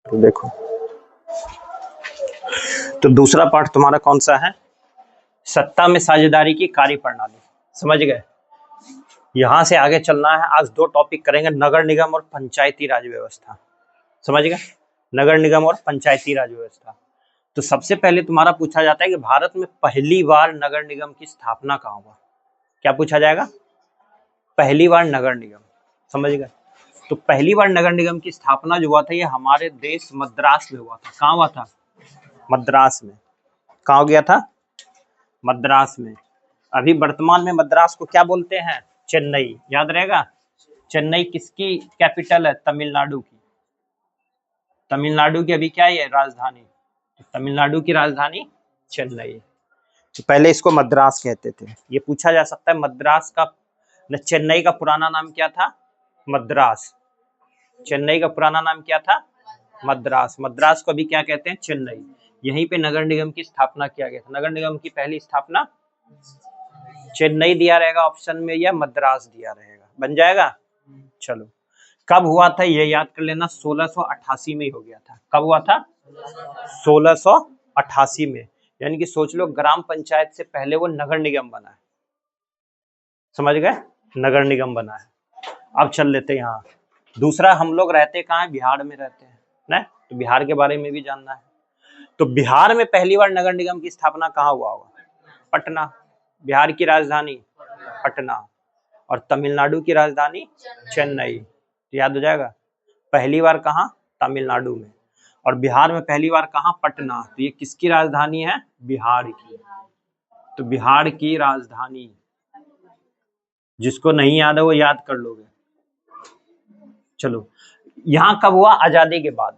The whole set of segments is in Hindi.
तो देखो, तो दूसरा पार्ट तुम्हारा कौन सा है? सत्ता में साझेदारी की कार्य प्रणाली। समझ गए? यहां से आगे चलना है। आज दो टॉपिक करेंगे, नगर निगम और पंचायती राज व्यवस्था। समझ गए? नगर निगम और पंचायती राज व्यवस्था। तो सबसे पहले तुम्हारा पूछा जाता है कि भारत में पहली बार नगर निगम की स्थापना कहाँ हुआ? क्या पूछा जाएगा? पहली बार नगर निगम। समझ गए? तो पहली बार नगर निगम की स्थापना जो हुआ था ये हमारे देश मद्रास में हुआ था। कहाँ हुआ था? मद्रास में। कहाँ हो गया था? मद्रास में। अभी वर्तमान में मद्रास को क्या बोलते हैं? चेन्नई। याद रहेगा? चेन्नई किसकी कैपिटल है? तमिलनाडु की। तमिलनाडु की अभी क्या है राजधानी? तमिलनाडु की राजधानी चेन्नई। तो पहले इसको मद्रास कहते थे। ये पूछा जा सकता है मद्रास का, चेन्नई का पुराना नाम क्या था? मद्रास। चेन्नई का पुराना नाम क्या था? मद्रास। मद्रास को अभी क्या कहते हैं? चेन्नई। यहीं पे नगर निगम की स्थापना किया गया था। नगर निगम की पहली स्थापना चेन्नई दिया रहेगा ऑप्शन में या मद्रास दिया रहेगा, बन जाएगा। चलो, कब हुआ था ये याद कर लेना। 1688 में ही हो गया था। कब हुआ था? 1688 में। यानी कि सोच लो, ग्राम पंचायत से पहले वो नगर निगम बना है। समझ गए? नगर निगम बना है। अब चल लेते हैं यहाँ। दूसरा, हम लोग रहते कहाँ है? बिहार में रहते हैं ना, तो बिहार के बारे में भी जानना है। तो बिहार में पहली बार नगर निगम की स्थापना कहाँ हुआ होगा? पटना। बिहार की राजधानी पटना और तमिलनाडु की राजधानी चेन्नई। तो याद हो जाएगा। पहली बार कहाँ? तमिलनाडु में। और बिहार में पहली बार कहाँ? पटना। तो ये किसकी राजधानी है? बिहार की। तो बिहार की राजधानी, जिसको नहीं याद है वो याद कर लोगे। चलो, यहाँ कब हुआ? आजादी के बाद।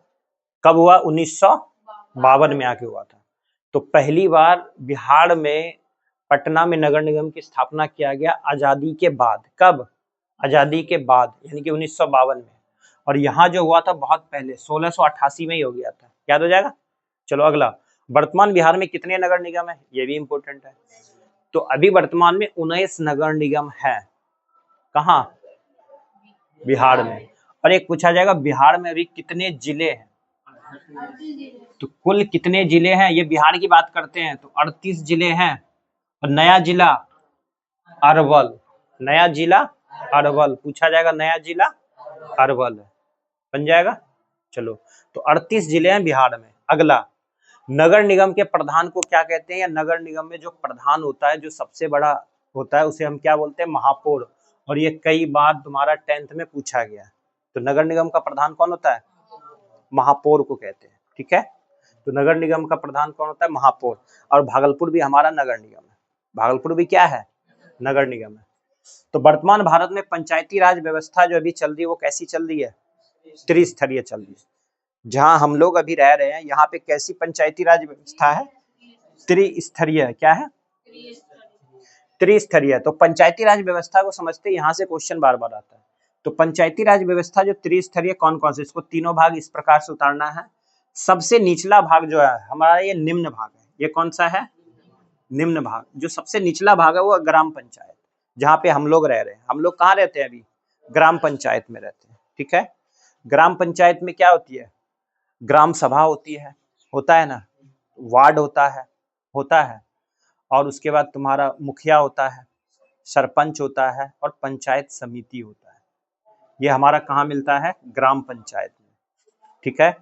कब हुआ? 1952 में आके हुआ था। तो पहली बार बिहार में पटना में नगर निगम की स्थापना किया गया आजादी के बाद। कब? आजादी के बाद, यानी कि 1952 में। और यहाँ जो हुआ था बहुत पहले, 1688 में ही हो गया था। याद हो जाएगा। चलो अगला, वर्तमान बिहार में कितने नगर निगम है? ये भी इंपॉर्टेंट है। तो अभी वर्तमान में 19 नगर निगम है। कहाँ? बिहार में। और एक पूछा जाएगा, बिहार में अभी कितने जिले हैं? तो कुल कितने जिले हैं, ये बिहार की बात करते हैं तो 38 जिले हैं। और नया जिला अरवल। नया जिला अरवल पूछा जाएगा। नया जिला अरवल है, बन जाएगा। चलो, तो 38 जिले हैं बिहार में। अगला, नगर निगम के प्रधान को क्या कहते हैं? या नगर निगम में जो प्रधान होता है, जो सबसे बड़ा होता है, उसे हम क्या बोलते हैं? महापौर। और ये कई बार तुम्हारा 10th में पूछा गया। तो नगर निगम का प्रधान कौन होता है? महापौर को कहते हैं। ठीक है, तो नगर निगम का प्रधान कौन होता है? महापौर। और भागलपुर भी हमारा नगर निगम है। भागलपुर भी क्या है? नगर निगम है। तो वर्तमान भारत में पंचायती राज व्यवस्था जो अभी चल रही है वो कैसी चल रही है? त्रिस्तरीय चल रही है। जहां हम लोग अभी रह रहे हैं यहाँ पे कैसी पंचायती राज व्यवस्था है? त्रिस्तरीय। क्या है? त्रिस्तरीय। तो पंचायती राज व्यवस्था को समझते यहाँ से क्वेश्चन बार बार आता है। तो पंचायती राज व्यवस्था जो त्रिस्तरीय, कौन कौन से? इसको तीनों भाग इस प्रकार से उतारना है। सबसे निचला भाग जो है हमारा, ये निम्न भाग है। ये कौन सा है? निम्न भाग। जो सबसे निचला भाग है वो ग्राम पंचायत, जहाँ पे हम लोग रह रहे हैं। हम लोग कहाँ रहते हैं अभी? ग्राम पंचायत में रहते हैं। ठीक है, ग्राम पंचायत में क्या होती है? ग्राम सभा होती है, होता है ना, वार्ड होता है। और उसके बाद तुम्हारा मुखिया होता है, सरपंच होता है और पंचायत समिति होता है। ये हमारा कहाँ मिलता है? ग्राम पंचायत में। ठीक है,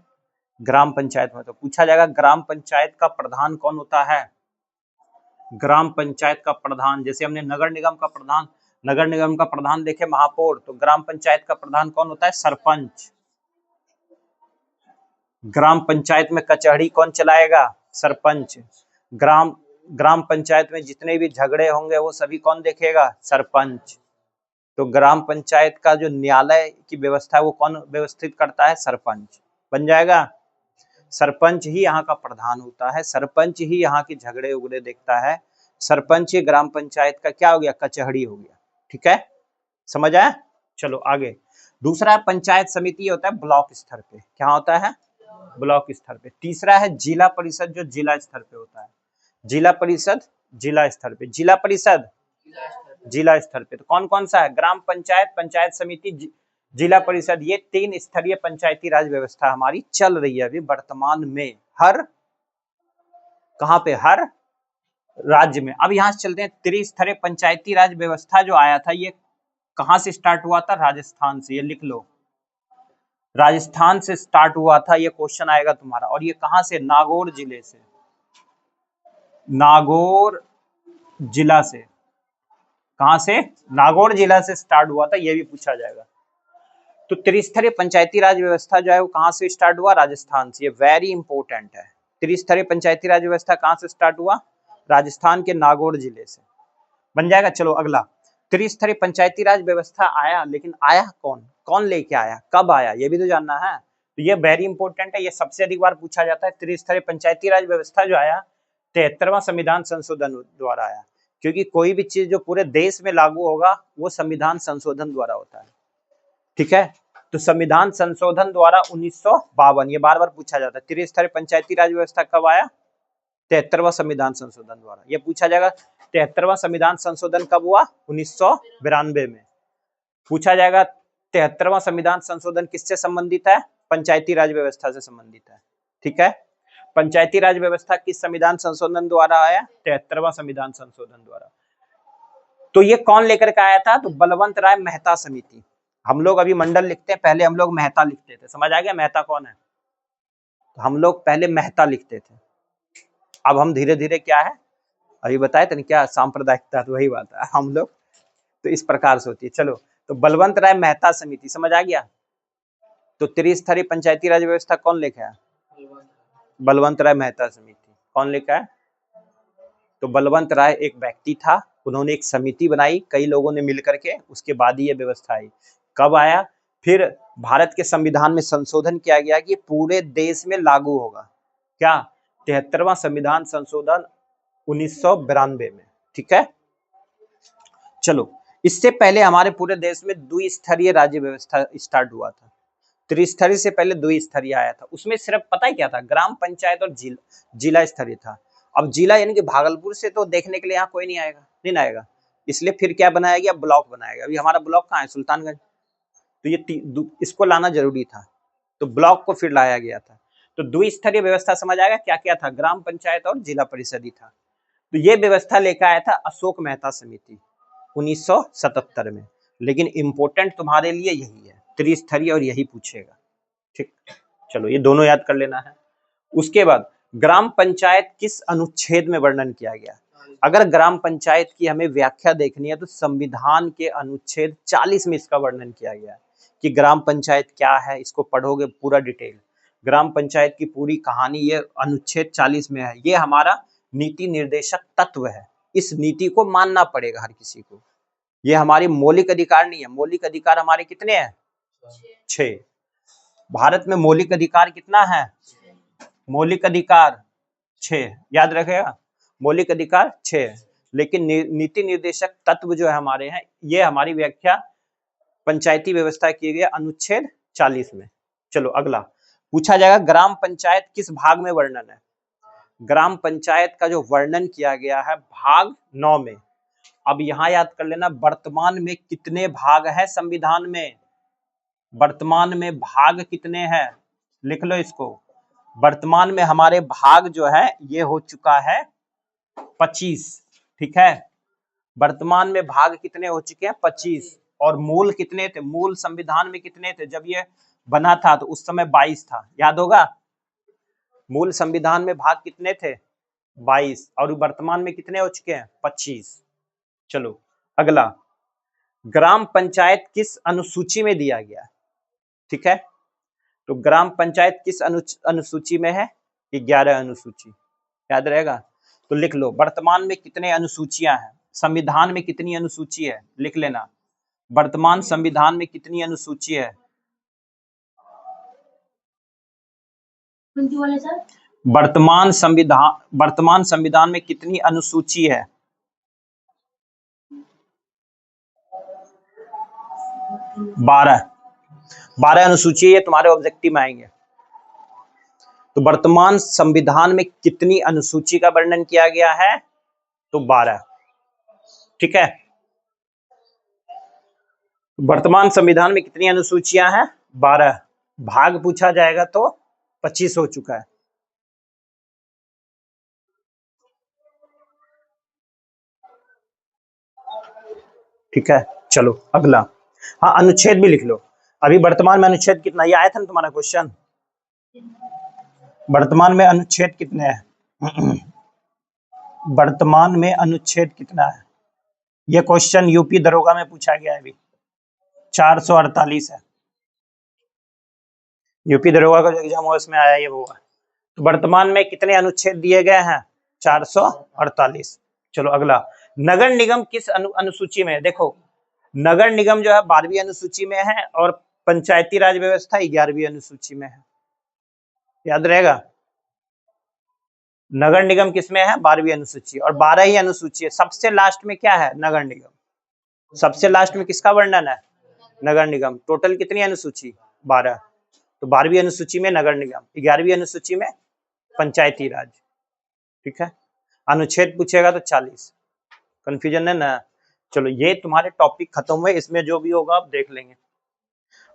ग्राम पंचायत में। तो पूछा जाएगा ग्राम पंचायत का प्रधान कौन होता है? ग्राम पंचायत का प्रधान, जैसे हमने नगर निगम का प्रधान देखे महापौर, तो ग्राम पंचायत का प्रधान कौन होता है? सरपंच। ग्राम पंचायत में कचहरी कौन चलाएगा? सरपंच। ग्राम पंचायत में जितने भी झगड़े होंगे वो सभी कौन देखेगा? सरपंच। तो ग्राम पंचायत का जो न्यायालय की व्यवस्था है वो कौन व्यवस्थित करता है? सरपंच, बन जाएगा। सरपंच ही यहाँ का प्रधान होता है, सरपंच ही यहाँ के झगड़े उगड़े देखता है। सरपंच ही ग्राम पंचायत का क्या हो गया? कचहरी हो गया। ठीक है, समझ आया। चलो आगे। दूसरा पंचायत समिति होता है ब्लॉक स्तर पे। क्या होता है? ब्लॉक स्तर पे। तीसरा है जिला परिषद, जो जिला स्तर पे होता है। जिला परिषद जिला स्तर पे। जिला परिषद जिला स्तर पे। तो कौन कौन सा है? ग्राम पंचायत, पंचायत समिति, जिला परिषद, ये 3 स्तरीय पंचायती राज व्यवस्था हमारी चल रही है अभी वर्तमान में हर, कहां पे, हर राज्य में। अब यहां से चलते हैं, त्रिस्तरीय पंचायती राज व्यवस्था जो आया था ये कहां से स्टार्ट हुआ था? राजस्थान से, ये लिख लो, राजस्थान से स्टार्ट हुआ था, ये क्वेश्चन आएगा तुम्हारा। और ये कहां से? नागौर जिले से, नागौर जिला से, कहां से? नागौर जिला से स्टार्ट हुआ था, ये भी पूछा जाएगा। तो त्रिस्तरीय पंचायती राज व्यवस्था जो है वो कहां से स्टार्ट हुआ? राजस्थान से, ये वेरी इंपॉर्टेंट है। त्रिस्तरीय पंचायती राज व्यवस्था कहां से स्टार्ट हुआ? राजस्थान के नागौर जिले से, बन जाएगा। चलो अगला, त्रिस्तरीय पंचायती राज व्यवस्था आया, लेकिन आया कौन, कौन लेके आया, कब आया, ये भी तो जानना है। तो ये वेरी इंपॉर्टेंट है, ये सबसे अधिक बार पूछा जाता है। त्रिस्तरीय पंचायती राज व्यवस्था जो आया 73वां संविधान संशोधन द्वारा आया, क्योंकि कोई भी चीज जो पूरे देश में लागू होगा वो संविधान संशोधन द्वारा होता है, ठीक है। तो संविधान संशोधन द्वारा 1952, ये बार बार पूछा जाता है। त्रिस्तरीय पंचायती राज व्यवस्था कब आया? 73वां संविधान संशोधन द्वारा, ये पूछा जाएगा। 73वां संविधान संशोधन कब हुआ? 1992 में पूछा जाएगा। 73वां संविधान संशोधन किससे संबंधित है? पंचायती राज व्यवस्था से संबंधित है, ठीक है। पंचायती राज व्यवस्था किस संविधान संशोधन द्वारा आया? 73वां संविधान संशोधन द्वारा। तो ये कौन लेकर के आया था? तो बलवंत राय मेहता समिति। हम लोग अभी मंडल लिखते हैं, पहले हम लोग मेहता लिखते थे, समझ आ गया मेहता कौन है? तो हम लोग पहले मेहता लिखते थे, अब हम धीरे धीरे क्या है, अभी बताए थे क्या, सांप्रदायिकता, तो वही बात है हम लोग, तो इस प्रकार से होती है। चलो, तो बलवंत राय मेहता समिति, समझ आ गया। तो त्रिस्तरीय पंचायती राज व्यवस्था कौन लेके आया? बलवंत राय मेहता समिति। कौन लेके आया? तो बलवंत राय एक व्यक्ति था, उन्होंने एक समिति बनाई, कई लोगों ने मिलकर के, उसके बाद ही ये व्यवस्था आई। कब आया? फिर भारत के संविधान में संशोधन किया गया कि पूरे देश में लागू होगा, क्या? 73वां संविधान संशोधन 1992 में, ठीक है। चलो, इससे पहले हमारे पूरे देश में द्विस्तरीय राज्य व्यवस्था स्टार्ट हुआ था। त्रिस्तरीय से पहले द्विस्तरीय आया था, उसमें सिर्फ पता है क्या था? ग्राम पंचायत और जिला स्तरीय था। अब जिला यानी कि भागलपुर से तो देखने के लिए यहाँ कोई नहीं आएगा, नहीं आएगा, इसलिए फिर क्या बनाया गया? ब्लॉक बनाया गया। अभी हमारा ब्लॉक कहाँ है? सुल्तानगंज। तो ये इसको लाना जरूरी था, तो ब्लॉक को फिर लाया गया था। तो द्विस्तरीय व्यवस्था समझ आएगा क्या क्या था? ग्राम पंचायत और जिला परिषद ही था। तो ये व्यवस्था लेकर आया था अशोक मेहता समिति 1977 में। लेकिन इंपॉर्टेंट तुम्हारे लिए यही है, त्रिस्तरीय, और यही पूछेगा, ठीक। चलो, ये दोनों याद कर लेना है। उसके बाद ग्राम पंचायत किस अनुच्छेद में वर्णन किया गया? अगर ग्राम पंचायत की हमें व्याख्या देखनी है तो संविधान के अनुच्छेद 40 में इसका वर्णन किया गया है कि ग्राम पंचायत क्या है। इसको पढ़ोगे पूरा डिटेल, ग्राम पंचायत की पूरी कहानी ये अनुच्छेद 40 में है। ये हमारा नीति निर्देशक तत्व है, इस नीति को मानना पड़ेगा हर किसी को। ये हमारी मौलिक अधिकार नहीं है। मौलिक अधिकार हमारे कितने हैं? 6। भारत में मौलिक अधिकार कितना है? मौलिक अधिकार 6, याद रखेगा, मौलिक अधिकार 6। लेकिन नीति निर्देशक तत्व जो है हमारे हैं, ये हमारी व्याख्या पंचायती व्यवस्था की गई अनुच्छेद 40 में। चलो अगला पूछा जाएगा, ग्राम पंचायत किस भाग में वर्णन है? ग्राम पंचायत का जो वर्णन किया गया है भाग 9 में। अब यहां याद कर लेना, वर्तमान में कितने भाग है संविधान में? वर्तमान में भाग कितने हैं? लिख लो इसको। वर्तमान में हमारे भाग जो है ये हो चुका है 25, ठीक है। वर्तमान में भाग कितने हो चुके हैं? 25। और मूल कितने थे? मूल संविधान में कितने थे जब ये बना था? तो उस समय 22 था, याद होगा। मूल संविधान में भाग कितने थे? 22। और वर्तमान में कितने हो चुके हैं? 25। चलो अगला, ग्राम पंचायत किस अनुसूची में दिया गया? ठीक है, तो ग्राम पंचायत किस अनुसूची में है? 11 अनुसूची, याद रहेगा। तो लिख लो, वर्तमान में कितने अनुसूचियां हैं? संविधान में कितनी अनुसूची है? लिख लेना, वर्तमान संविधान में कितनी अनुसूची है? वर्तमान संविधान में कितनी अनुसूची है? 12 अनुसूची है, तुम्हारे ऑब्जेक्टिव में आएंगे। तो वर्तमान संविधान में कितनी अनुसूची का वर्णन किया गया है? तो 12, ठीक है। वर्तमान संविधान में कितनी अनुसूचियां हैं? 12। भाग पूछा जाएगा तो 25 हो चुका है। ठीक है, चलो अगला। हाँ, अनुच्छेद भी लिख लो। अभी वर्तमान में अनुच्छेद कितना, ये आया था ना तुम्हारा क्वेश्चन, वर्तमान में अनुच्छेद कितने हैं? वर्तमान में अनुच्छेद कितना है? ये क्वेश्चन यूपी दरोगा में पूछा गया है अभी। 448 है। यूपी दरोगा का जो एग्जाम हुआ उसमें आया ये वो है। तो वर्तमान में कितने अनुच्छेद दिए गए हैं? 448। चलो अगला, नगर निगम किस अनुसूची में है? देखो, नगर निगम जो है 12वीं अनुसूची में है और पंचायती राज व्यवस्था 11वीं अनुसूची में है। याद रहेगा, नगर निगम किसमें है? 12वीं अनुसूची, और 12 ही अनुसूची है। सबसे लास्ट में क्या है? नगर निगम। सबसे लास्ट में किसका वर्णन है? नगर निगम। टोटल कितनी अनुसूची? 12। तो 12वीं अनुसूची में नगर निगम, 11वीं अनुसूची में पंचायती राज। ठीक है, अनुच्छेद पूछेगा तो 40। कंफ्यूजन है ना? चलो, ये तुम्हारे टॉपिक खत्म हुए, इसमें जो भी होगा आप देख लेंगे,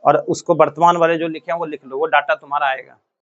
और उसको वर्तमान वाले जो लिखे हैं वो लिख लो, वो डाटा तुम्हारा आएगा।